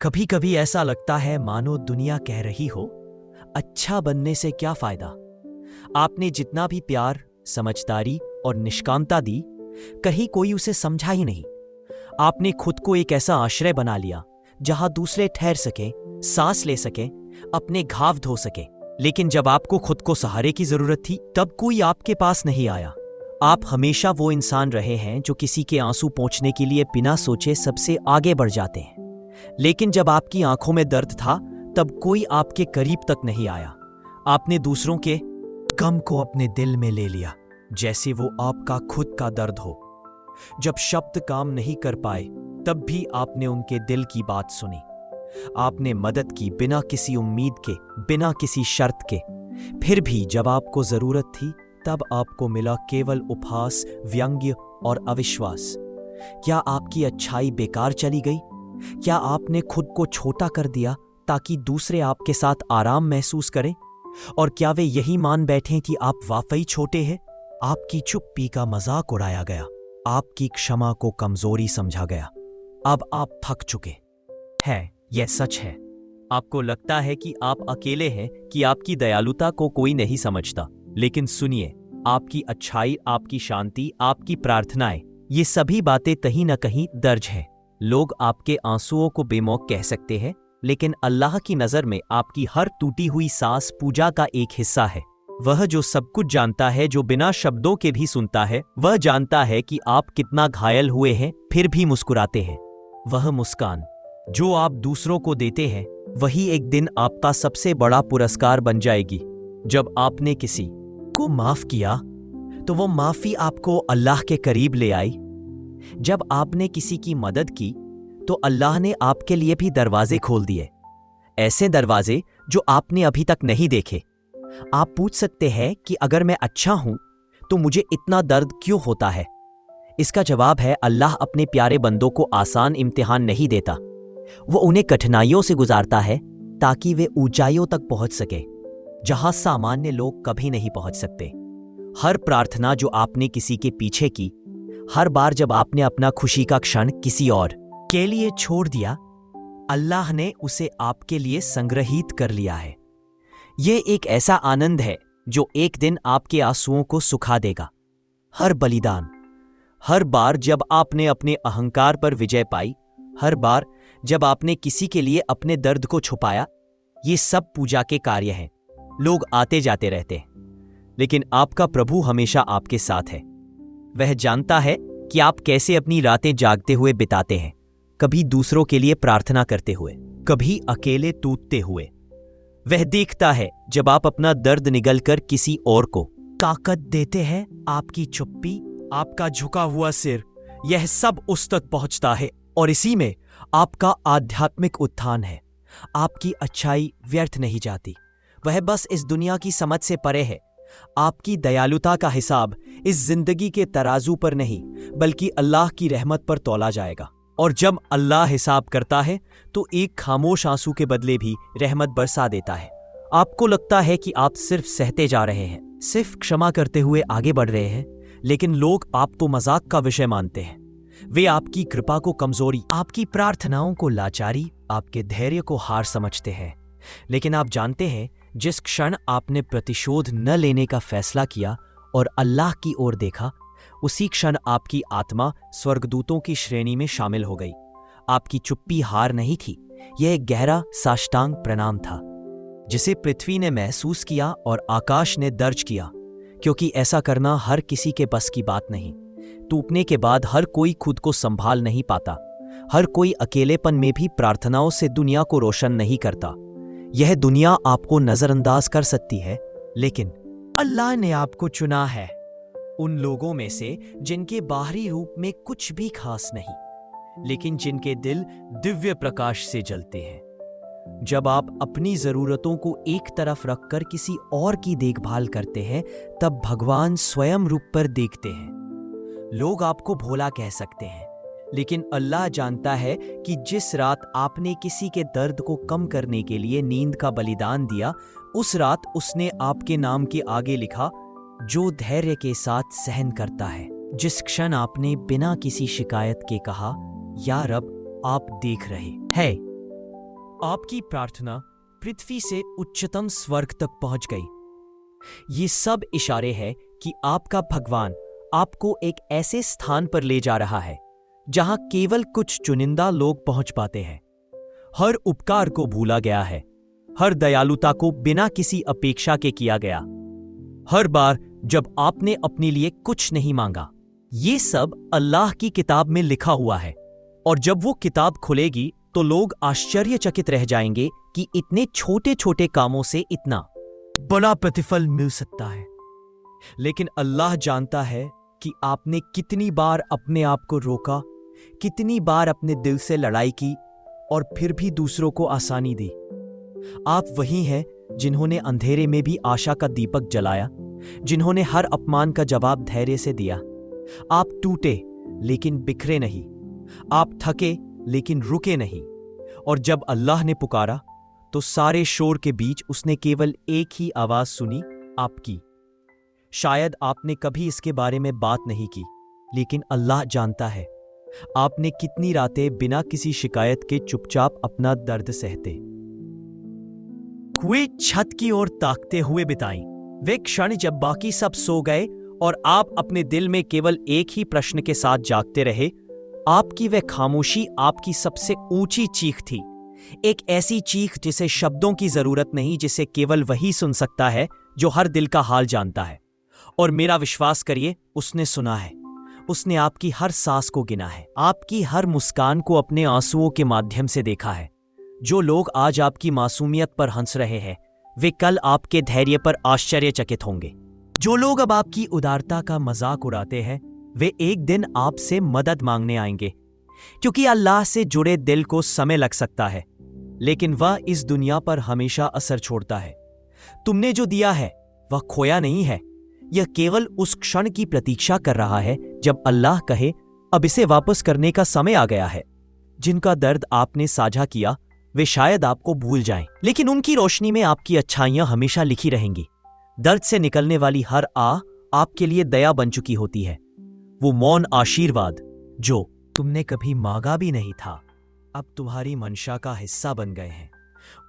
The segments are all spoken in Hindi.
कभी कभी ऐसा लगता है मानो दुनिया कह रही हो, अच्छा बनने से क्या फायदा। आपने जितना भी प्यार, समझदारी और निष्कामता दी, कहीं कोई उसे समझा ही नहीं। आपने खुद को एक ऐसा आश्रय बना लिया जहां दूसरे ठहर सके, सांस ले सके, अपने घाव धो सके। लेकिन जब आपको खुद को सहारे की जरूरत थी, तब कोई आपके पास नहीं आया। आप हमेशा वो इंसान रहे हैं जो किसी के आंसू पोंछने के लिए बिना सोचे सबसे आगे बढ़ जाते हैं। लेकिन जब आपकी आंखों में दर्द था, तब कोई आपके करीब तक नहीं आया। आपने दूसरों के गम को अपने दिल में ले लिया, जैसे वो आपका खुद का दर्द हो। जब शब्द काम नहीं कर पाए, तब भी आपने उनके दिल की बात सुनी। आपने मदद की बिना किसी उम्मीद के, बिना किसी शर्त के। फिर भी जब आपको जरूरत थी, तब आपको मिला केवल उपहास, व्यंग्य और अविश्वास। क्या आपकी अच्छाई बेकार चली गई? क्या आपने खुद को छोटा कर दिया ताकि दूसरे आपके साथ आराम महसूस करें? और क्या वे यही मान बैठे कि आप वाकई छोटे हैं? आपकी चुप्पी का मजाक उड़ाया गया, आपकी क्षमा को कमजोरी समझा गया। अब आप थक चुके हैं, यह सच है। आपको लगता है कि आप अकेले हैं, कि आपकी दयालुता को कोई नहीं समझता। लेकिन सुनिए, आपकी अच्छाई, आपकी शांति, आपकी प्रार्थनाएं, ये सभी बातें कहीं न कहीं दर्ज हैं। लोग आपके आंसुओं को बेमौक कह सकते हैं, लेकिन अल्लाह की नजर में आपकी हर टूटी हुई सांस पूजा का एक हिस्सा है। वह जो सब कुछ जानता है, जो बिना शब्दों के भी सुनता है, वह जानता है कि आप कितना घायल हुए हैं, फिर भी मुस्कुराते हैं। वह मुस्कान जो आप दूसरों को देते हैं, वही एक दिन आपका सबसे बड़ा पुरस्कार बन जाएगी। जब आपने किसी को माफ किया, तो वो माफी आपको अल्लाह के करीब ले आई। जब आपने किसी की मदद की, तो अल्लाह ने आपके लिए भी दरवाजे खोल दिए, ऐसे दरवाजे जो आपने अभी तक नहीं देखे। आप पूछ सकते हैं कि अगर मैं अच्छा हूं, तो मुझे इतना दर्द क्यों होता है? इसका जवाब है, अल्लाह अपने प्यारे बंदों को आसान इम्तिहान नहीं देता। वो उन्हें कठिनाइयों से गुजारता है ताकि वे ऊंचाइयों तक पहुंच सके, जहां सामान्य लोग कभी नहीं पहुंच सकते। हर प्रार्थना जो आपने किसी के पीछे की, हर बार जब आपने अपना खुशी का क्षण किसी और के लिए छोड़ दिया, अल्लाह ने उसे आपके लिए संग्रहित कर लिया है। यह एक ऐसा आनंद है जो एक दिन आपके आंसुओं को सुखा देगा। हर बलिदान, हर बार जब आपने अपने अहंकार पर विजय पाई, हर बार जब आपने किसी के लिए अपने दर्द को छुपाया, ये सब पूजा के कार्य हैं। लोग आते जाते रहते हैं, लेकिन आपका प्रभु हमेशा आपके साथ है। वह जानता है कि आप कैसे अपनी रातें जागते हुए बिताते हैं, कभी दूसरों के लिए प्रार्थना करते हुए, कभी अकेले टूटते हुए। वह देखता है जब आप अपना दर्द निगलकर किसी और को ताकत देते हैं। आपकी चुप्पी, आपका झुका हुआ सिर, यह सब उस तक पहुंचता है, और इसी में आपका आध्यात्मिक उत्थान है। आपकी अच्छाई व्यर्थ नहीं जाती, वह बस इस दुनिया की समझ से परे है। आपकी दयालुता का हिसाब इस जिंदगी के तराजू पर नहीं, बल्कि अल्लाह की रहमत पर तौला जाएगा। और जब अल्लाह हिसाब करता है, तो एक खामोश आंसू के बदले भी रहमत बरसा देता है। आपको लगता है कि आप सिर्फ सहते जा रहे हैं, सिर्फ क्षमा करते हुए आगे बढ़ रहे हैं, लेकिन लोग आपको मजाक का विषय मानते हैं। वे आपकी कृपा को कमजोरी, आपकी प्रार्थनाओं को लाचारी, आपके धैर्य को हार समझते हैं। लेकिन आप जानते हैं, जिस क्षण आपने प्रतिशोध न लेने का फैसला किया और अल्लाह की ओर देखा, उसी क्षण आपकी आत्मा स्वर्गदूतों की श्रेणी में शामिल हो गई। आपकी चुप्पी हार नहीं थी, यह एक गहरा साष्टांग प्रणाम था, जिसे पृथ्वी ने महसूस किया और आकाश ने दर्ज किया। क्योंकि ऐसा करना हर किसी के बस की बात नहीं। टूटने के बाद हर कोई खुद को संभाल नहीं पाता। हर कोई अकेलेपन में भी प्रार्थनाओं से दुनिया को रोशन नहीं करता। यह दुनिया आपको नजरअंदाज कर सकती है, लेकिन अल्लाह ने आपको चुना है, उन लोगों में से जिनके बाहरी रूप में कुछ भी खास नहीं, लेकिन जिनके दिल दिव्य प्रकाश से जलते हैं। जब आप अपनी जरूरतों को एक तरफ रखकर किसी और की देखभाल करते हैं, तब भगवान स्वयं रूप पर देखते हैं। लोग आपको भोला कह सकते हैं, लेकिन अल्लाह जानता है कि जिस रात आपने किसी के दर्द को कम करने के लिए नींद का बलिदान दिया, उस रात उसने आपके नाम के आगे लिखा, जो धैर्य के साथ सहन करता है। जिस क्षण आपने बिना किसी शिकायत के कहा, या रब आप देख रहे हैं, आपकी प्रार्थना पृथ्वी से उच्चतम स्वर्ग तक पहुंच गई। ये सब इशारे हैं कि आपका भगवान आपको एक ऐसे स्थान पर ले जा रहा है जहां केवल कुछ चुनिंदा लोग पहुंच पाते हैं। हर उपकार को भूला गया है, हर दयालुता को बिना किसी अपेक्षा के किया गया, हर बार जब आपने अपने लिए कुछ नहीं मांगा। ये सब अल्लाह की किताब में लिखा हुआ है, और जब वो किताब खुलेगी तो लोग आश्चर्यचकित रह जाएंगे कि इतने छोटे छोटे कामों से इतना बड़ा प्रतिफल मिल सकता है। लेकिन अल्लाह जानता है कि आपने कितनी बार अपने आप को रोका, कितनी बार अपने दिल से लड़ाई की और फिर भी दूसरों को आसानी दी। आप वही हैं जिन्होंने अंधेरे में भी आशा का दीपक जलाया, जिन्होंने हर अपमान का जवाब धैर्य से दिया। आप टूटे लेकिन बिखरे नहीं, आप थके लेकिन रुके नहीं, और जब अल्लाह ने पुकारा तो सारे शोर के बीच उसने केवल एक ही आवाज सुनी, आपकी। शायद आपने कभी इसके बारे में बात नहीं की, लेकिन अल्लाह जानता है आपने कितनी रातें बिना किसी शिकायत के चुपचाप अपना दर्द सहते हुए छत की ओर ताकते हुए बिताई। वे क्षण जब बाकी सब सो गए और आप अपने दिल में केवल एक ही प्रश्न के साथ जागते रहे। आपकी वह खामोशी आपकी सबसे ऊंची चीख थी, एक ऐसी चीख जिसे शब्दों की जरूरत नहीं, जिसे केवल वही सुन सकता है जो हर दिल का हाल जानता है। और मेरा विश्वास करिए, उसने सुना है। उसने आपकी हर सांस को गिना है, आपकी हर मुस्कान को अपने आंसुओं के माध्यम से देखा है। जो लोग आज आपकी मासूमियत पर हंस रहे हैं, वे कल आपके धैर्य पर आश्चर्यचकित होंगे। जो लोग अब आपकी उदारता का मजाक उड़ाते हैं, वे एक दिन आपसे मदद मांगने आएंगे, क्योंकि अल्लाह से जुड़े दिल को समय लग सकता है, लेकिन वह इस दुनिया पर हमेशा असर छोड़ता है। तुमने जो दिया है वह खोया नहीं है, यह केवल उस क्षण की प्रतीक्षा कर रहा है जब अल्लाह कहे, अब इसे वापस करने का समय आ गया है। जिनका दर्द आपने साझा किया वे शायद आपको भूल जाएं, लेकिन उनकी रोशनी में आपकी अच्छाइयां हमेशा लिखी रहेंगी। दर्द से निकलने वाली हर आह आपके लिए दया बन चुकी होती है। वो मौन आशीर्वाद जो तुमने कभी मांगा भी नहीं था, अब तुम्हारी मंशा का हिस्सा बन गए हैं।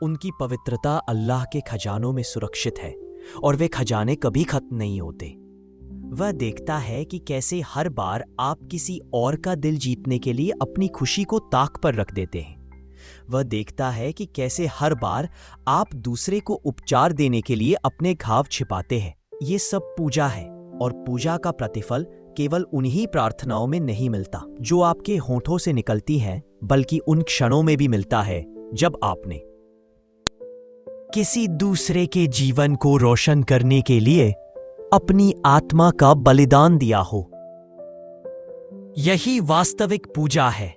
उनकी पवित्रता अल्लाह के खजानों में सुरक्षित है, और वे खजाने कभी खत्म नहीं होते। वह देखता है कि कैसे हर बार आप किसी और का दिल जीतने के लिए अपनी खुशी को ताक पर रख देते हैं। वह देखता है कि कैसे हर बार आप दूसरे को उपचार देने के लिए अपने घाव छिपाते हैं। ये सब पूजा है, और पूजा का प्रतिफल केवल उन्हीं प्रार्थनाओं में नहीं मिलता जो आपके होठों से निकलती हैं, बल्कि उन क्षणों में भी मिलता है जब आपने किसी दूसरे के जीवन को रोशन करने के लिए अपनी आत्मा का बलिदान दिया हो। यही वास्तविक पूजा है,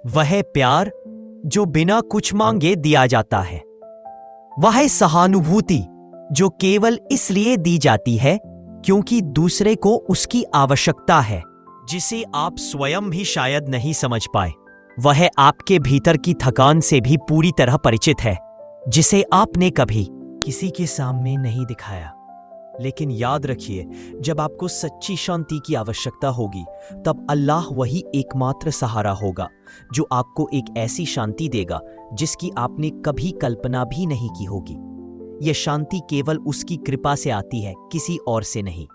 वह प्यार जो बिना कुछ मांगे दिया जाता है, वह सहानुभूति जो केवल इसलिए दी जाती है क्योंकि दूसरे को उसकी आवश्यकता है, जिसे आप स्वयं भी शायद नहीं समझ पाए। वह आपके भीतर की थकान से भी पूरी तरह परिचित है, जिसे आपने कभी किसी के सामने नहीं दिखाया। लेकिन याद रखिए, जब आपको सच्ची शांति की आवश्यकता होगी, तब अल्लाह वही एकमात्र सहारा होगा जो आपको एक ऐसी शांति देगा जिसकी आपने कभी कल्पना भी नहीं की होगी। यह शांति केवल उसकी कृपा से आती है, किसी और से नहीं।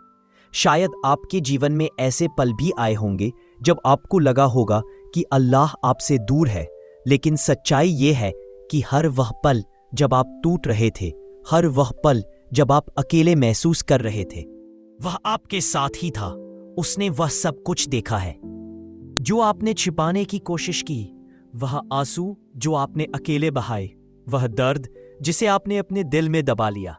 शायद आपके जीवन में ऐसे पल भी आए होंगे जब आपको लगा होगा कि अल्लाह आपसे दूर है, लेकिन सच्चाई यह है कि हर वह पल जब आप टूट रहे थे, हर वह पल जब आप अकेले महसूस कर रहे थे, वह आपके साथ ही था। उसने वह सब कुछ देखा है जो आपने छिपाने की कोशिश की, वह आंसू जो आपने अकेले बहाए, वह दर्द जिसे आपने अपने दिल में दबा लिया।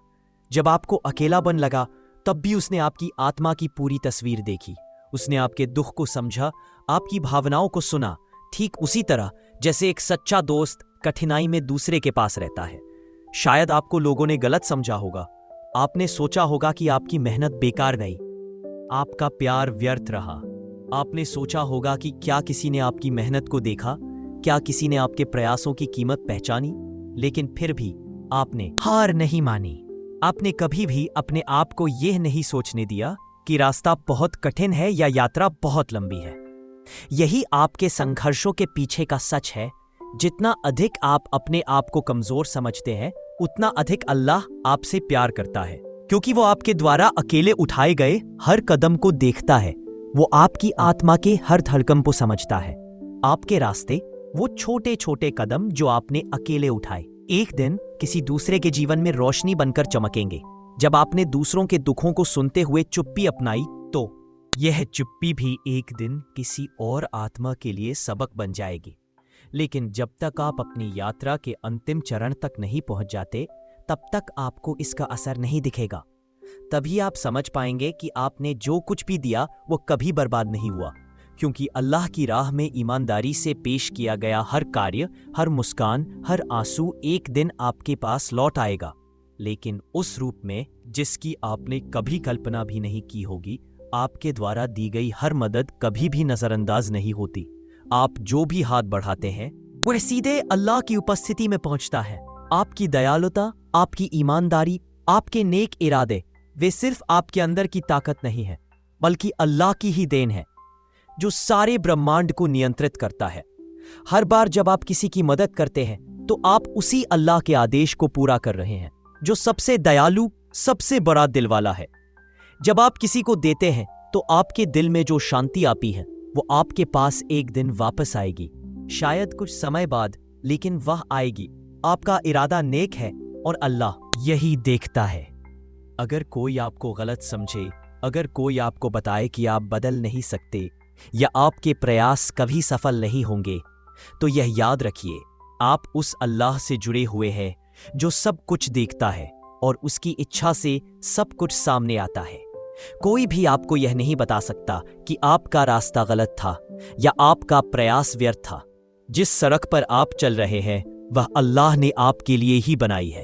जब आपको अकेलापन लगा, तब भी उसने आपकी आत्मा की पूरी तस्वीर देखी। उसने आपके दुख को समझा, आपकी भावनाओं को सुना, ठीक उसी तरह जैसे एक सच्चा दोस्त कठिनाई में दूसरे के पास रहता है। शायद आपको लोगों ने गलत समझा होगा, आपने सोचा होगा कि आपकी मेहनत बेकार गई, आपका प्यार व्यर्थ रहा। आपने सोचा होगा कि क्या किसी ने आपकी मेहनत को देखा, क्या किसी ने आपके प्रयासों की कीमत पहचानी। लेकिन फिर भी आपने हार नहीं मानी। आपने कभी भी अपने आप को यह नहीं सोचने दिया कि रास्ता बहुत कठिन है या यात्रा बहुत लंबी है। यही आपके संघर्षों के पीछे का सच है जितना अधिक आप अपने आप को कमजोर समझते हैं, उतना अधिक अल्लाह आपसे प्यार करता है, क्योंकि वो आपके द्वारा अकेले उठाए गए हर कदम को देखता है। वो आपकी आत्मा के हर धड़कन को समझता है। आपके रास्ते, वो छोटे छोटे कदम जो आपने अकेले उठाए, एक दिन किसी दूसरे के जीवन में रोशनी बनकर चमकेंगे। जब आपने दूसरों के दुखों को सुनते हुए चुप्पी अपनाई, तो यह चुप्पी भी एक दिन किसी और आत्मा के लिए सबक बन जाएगी। लेकिन जब तक आप अपनी यात्रा के अंतिम चरण तक नहीं पहुंच जाते, तब तक आपको इसका असर नहीं दिखेगा। तभी आप समझ पाएंगे कि आपने जो कुछ भी दिया वो कभी बर्बाद नहीं हुआ, क्योंकि अल्लाह की राह में ईमानदारी से पेश किया गया हर कार्य, हर मुस्कान, हर आंसू एक दिन आपके पास लौट आएगा, लेकिन उस रूप में जिसकी आपने कभी कल्पना भी नहीं की होगी। आपके द्वारा दी गई हर मदद कभी भी नजरअंदाज नहीं होती। आप जो भी हाथ बढ़ाते हैं, वह सीधे अल्लाह की उपस्थिति में पहुंचता है। आपकी दयालुता, आपकी ईमानदारी, आपके नेक इरादे, वे सिर्फ आपके अंदर की ताकत नहीं है, बल्कि अल्लाह की ही देन है, जो सारे ब्रह्मांड को नियंत्रित करता है। हर बार जब आप किसी की मदद करते हैं, तो आप उसी अल्लाह के आदेश को पूरा कर रहे हैं, जो सबसे दयालु, सबसे बड़ा दिल वाला है। जब आप किसी को देते हैं, तो आपके दिल में जो शांति आती है, वो आपके पास एक दिन वापस आएगी। शायद कुछ समय बाद, लेकिन वह आएगी। आपका इरादा नेक है और अल्लाह यही देखता है। अगर कोई आपको गलत समझे, अगर कोई आपको बताए कि आप बदल नहीं सकते या आपके प्रयास कभी सफल नहीं होंगे, तो यह याद रखिए, आप उस अल्लाह से जुड़े हुए हैं जो सब कुछ देखता है और उसकी इच्छा से सब कुछ सामने आता है। कोई भी आपको यह नहीं बता सकता कि आपका रास्ता गलत था या आपका प्रयास व्यर्थ था। जिस सड़क पर आप चल रहे हैं, वह अल्लाह ने आपके लिए ही बनाई है।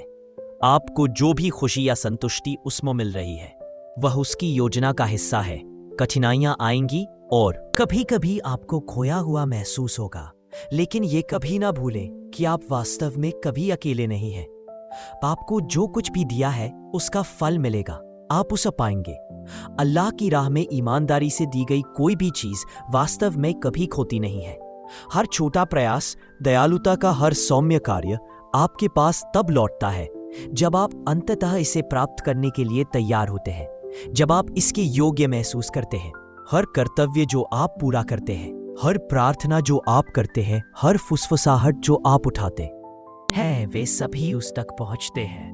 आपको जो भी खुशी या संतुष्टि उसमें मिल रही है, वह उसकी योजना का हिस्सा है। कठिनाइयां आएंगी और कभी कभी आपको खोया हुआ महसूस होगा, लेकिन ये कभी ना भूलें कि आप वास्तव में कभी अकेले नहीं हैं। आपको जो कुछ भी दिया है, उसका फल मिलेगा, आप उसे पाएंगे। अल्लाह की राह में ईमानदारी से दी गई कोई भी चीज वास्तव में कभी खोती नहीं है। हर छोटा प्रयास, दयालुता का हर सौम्य कार्य आपके पास तब लौटता है जब आप अंततः इसे प्राप्त करने के लिए तैयार होते हैं, जब आप इसके योग्य महसूस करते हैं। हर कर्तव्य जो आप पूरा करते हैं, हर प्रार्थना जो आप करते हैं, हर फुसफुसाहट जो आप उठाते हैं, वे सभी उस तक पहुंचते हैं।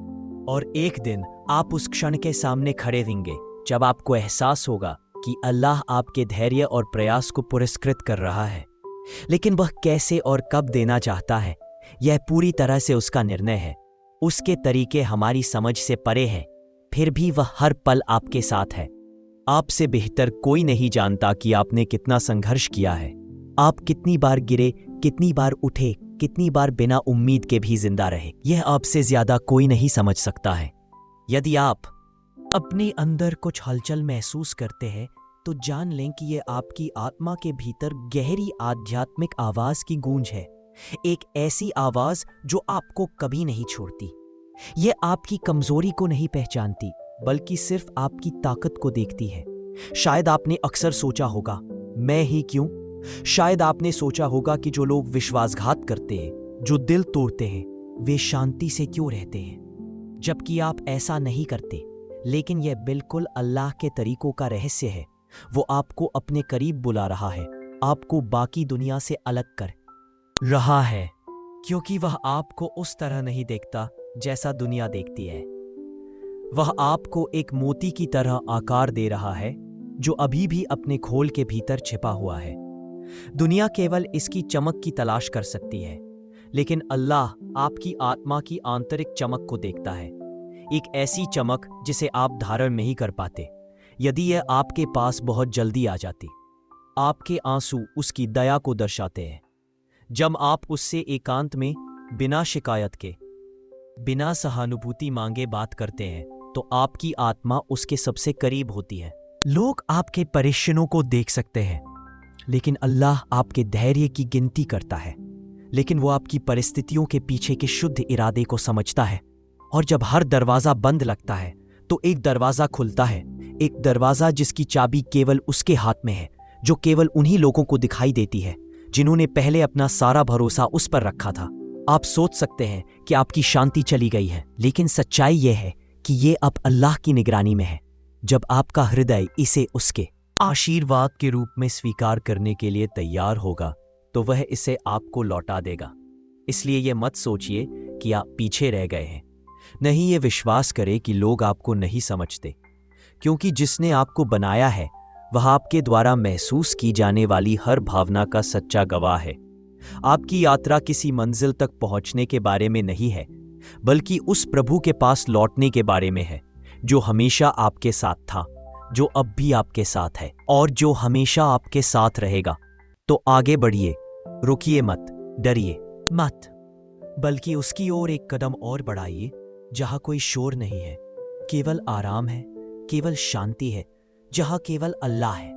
और एक दिन आप उस क्षण के सामने खड़े होंगे जब आपको एहसास होगा कि अल्लाह आपके धैर्य और प्रयास को पुरस्कृत कर रहा है, लेकिन वह कैसे और कब देना चाहता है, यह पूरी तरह से उसका निर्णय है। उसके तरीके हमारी समझ से परे हैं, फिर भी वह हर पल आपके साथ है। आपसे बेहतर कोई नहीं जानता कि आपने कितना संघर्ष किया है, आप कितनी बार गिरे, कितनी बार उठे, कितनी बार बिना उम्मीद के भी जिंदा रहे। यह आपसे ज्यादा कोई नहीं समझ सकता है। यदि आप अपने अंदर कुछ हलचल महसूस करते हैं, तो जान लें कि यह आपकी आत्मा के भीतर गहरी आध्यात्मिक आवाज की गूंज है। एक ऐसी आवाज जो आपको कभी नहीं छोड़ती। यह आपकी कमजोरी को नहीं पहचानती, बल्कि सिर्फ आपकी ताकत को देखती है। शायद आपने अक्सर सोचा होगा, मैं ही क्यों? शायद आपने सोचा होगा कि जो लोग विश्वासघात करते हैं, जो दिल तोड़ते हैं, वे शांति से क्यों रहते हैं, जबकि आप ऐसा नहीं करते। लेकिन यह बिल्कुल अल्लाह के तरीकों का रहस्य है। वो आपको अपने करीब बुला रहा है, आपको बाकी दुनिया से अलग कर रहा है, क्योंकि वह आपको उस तरह नहीं देखता जैसा दुनिया देखती है। वह आपको एक मोती की तरह आकार दे रहा है, जो अभी भी अपने खोल के भीतर छिपा हुआ है। दुनिया केवल इसकी चमक की तलाश कर सकती है, लेकिन अल्लाह आपकी आत्मा की आंतरिक चमक को देखता है। एक ऐसी चमक जिसे आप धारण नहीं कर पाते। यदि यह आपके पास बहुत जल्दी आ जाती, आपके आंसू उसकी दया को दर्शाते हैं। जब आप उससे एकांत में बिना शिकायत के, बिना सहानुभूति मांगे बात करते हैं, तो आपकी आत्मा उसके सबसे करीब होती है। लोग आपके परेशानियों को देख सकते हैं, लेकिन अल्लाह आपके धैर्य की गिनती करता है। लेकिन वो आपकी परिस्थितियों के पीछे के शुद्ध इरादे को समझता है। और जब हर दरवाजा बंद लगता है, तो एक दरवाजा खुलता है, एक दरवाजा जिसकी चाबी केवल उसके हाथ में है, जो केवल उन्हीं लोगों को दिखाई देती है जिन्होंने पहले अपना सारा भरोसा उस पर रखा था। आप सोच सकते हैं कि आपकी शांति चली गई है, लेकिन सच्चाई यह है कि ये अब अल्लाह की निगरानी में है। जब आपका हृदय इसे उसके आशीर्वाद के रूप में स्वीकार करने के लिए तैयार होगा, तो वह इसे आपको लौटा देगा। इसलिए ये मत सोचिए कि आप पीछे रह गए हैं। नहीं, ये विश्वास करें कि लोग आपको नहीं समझते, क्योंकि जिसने आपको बनाया है वह आपके द्वारा महसूस की जाने वाली हर भावना का सच्चा गवाह है। आपकी यात्रा किसी मंजिल तक पहुंचने के बारे में नहीं है, बल्कि उस प्रभु के पास लौटने के बारे में है, जो हमेशा आपके साथ था, जो अब भी आपके साथ है और जो हमेशा आपके साथ रहेगा। तो आगे बढ़िए, रुकिए मत, डरिए मत, बल्कि उसकी ओर एक कदम और बढ़ाइए जहां कोई शोर नहीं है, केवल आराम है, केवल शांति है, जहां केवल अल्लाह है।